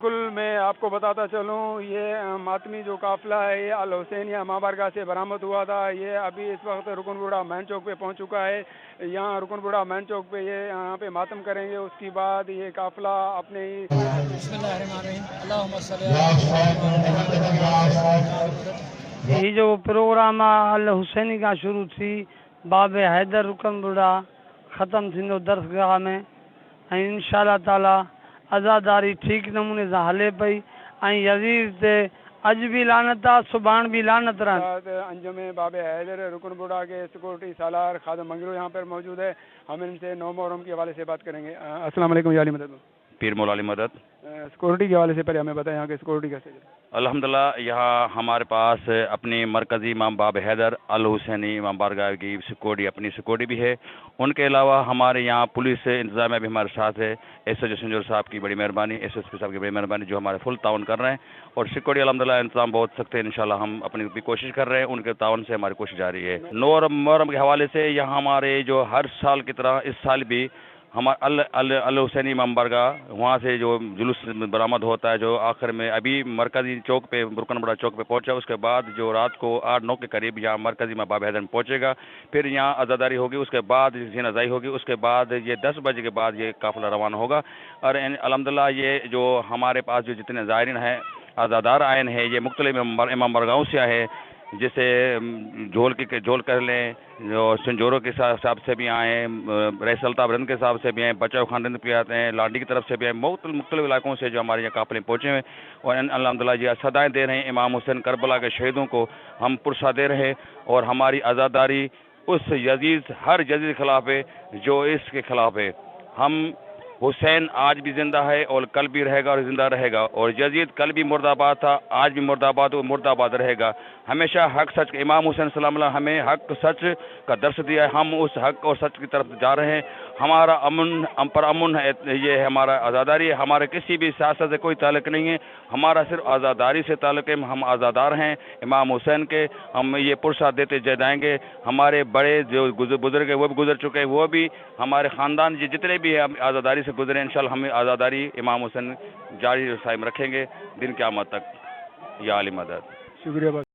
بالکل میں آپ کو بتاتا چلوں، یہ ماتمی جو قافلہ ہے یہ الحسینیہ ماں بارگاہ سے برآمد ہوا تھا. یہ ابھی اس وقت رکن بوڑھا مین چوک پہ پہنچ چکا ہے. یہاں رکن بوڑھا مین چوک پہ یہ یہاں پہ ماتم کریں گے. اس کے بعد یہ قافلہ اپنے بسم اللہ الرحمن الرحیم. اللہم صلی علی. یہ جو پروگرام الحسینی کا شروع تھی باب حیدر رکن بوڑھا ختم تھیندو درسگاہ میں ऐं इंशाअल्लाह ताला आज़ादारी ठीक नमूने सां हले पई ऐं यज़ीद ते अॼु भी लानत आहे, सुभाण भी लानत रहंदी. अंजुम बाब हैदर रुकन बूढ़ा के सिक्योरिटी सालार खादम मंगरू यहाँ पर मौजूद है. हम इनसे 9 मुहर्रम के हवाले से बात करेंगे. अस्सलाम वालेकुम या अली मदद. पीर मौला अली मदद. सिक्योरिटी के हवाले से पहले हमें बताएं यहाँ के सिक्योरिटी कैसे है? अल्हम्दुलिल्लाह यहाँ हमारे पास अपनी मरकज़ी इमाम बाब हैदर अल हुसैनी इमाम बारगाह की सिक्योरिटी अपनी सिक्योरिटी भी है. उनके अलावा हमारे यहाँ पुलिस इंतजामिया भी हमारे साथ है. एसएचओ संजूर साहब की बड़ी मेहरबानी, एसएसपी साहब की बड़ी मेहरबानी जो हमारे फुल ताउन कर रहे हैं. और सिक्योरिटी अल्हम्दुलिल्लाह इंतजाम बहुत सख्त है. इंशाल्लाह हम अपनी भी कोशिश कर रहे हैं, उनके ताउन से हमारी कोशिश जारी है. मुहर्रम के हवाले से यहाँ हमारे जो हर साल की तरह इस साल भी हमारा अल हुसैनी इमाम बारगाह वहाँ से जो जुलूस बरामद होता है, जो आखिर में अभी मरकज़ी चौक पे रुकन बड़ा चौक पे पहुंचा. उसके बाद जो रात को 8-9 के करीब यहाँ मरकज़ी इमाम बाब हैदर में पहुंचेगा. फिर यहाँ अज़ादारी होगी, उसके बाद ज़ीनाज़ाई होगी, उसके बाद ये 10 बजे के बाद ये काफ़िला रवाना होगा. और अल्हम्दुलिल्लाह ये जो हमारे पास जो जितने ज़ायरीन हैं आज़ादार आयन है ये मुख्तलिफ इमाम बारगाहों से आए, जैसे झोल कर लें, जो संजोरों के हिसाब से भी आए हैं, रैसलता रंद के हिसाब से भी आए, बचाव खान भी आते हैं, लाडी की तरफ से भी आए, मुख्तलिफ इलाकों से जो हमारे यहाँ काफ़िले पहुँचे हुए. और अल्हम्दुलिल्लाह ये सदाएँ दे रहे हैं इमाम हुसैन करबला के शहीदों को. हम पुरसा दे रहे हैं और हमारी आज़ादारी उस यजीद हर यजीद के खिलाफ है जो इसके खिलाफ है. हम हुसैन आज भी जिंदा है और कल भी रहेगा और जिंदा रहेगा. और यजीद कल भी मुर्दाबाद था, आज भी मुर्दाबाद और मुर्दाबाद रहेगा. हमेशा हक सच, इमाम हुसैन सलाम अल्लाह हमें हक सच का दर्श दिया है. हम उस हक और सच की तरफ जा रहे हैं. हमारा अमन हम पर अमन है, ये है हमारा आज़ादारी है. हमारे किसी भी सियासत से कोई ताल्लुक़ नहीं है, हमारा सिर्फ आज़ादारी से ताल्लुक़ है. हम आज़ादार हैं इमाम हुसैन के. हम ये पुरसा देते जाएंगे. हमारे बड़े जो बुजुर्ग है वो भी गुजर चुके हैं, वो भी हमारे ख़ानदान जितने भी हैं आज़ादारी से गुजरे. इंशाअल्लाह हम आज़ादारी इमाम हुसैन जारी साइम रखेंगे दिन क़यामत तक. या अली मदद. शुक्रिया.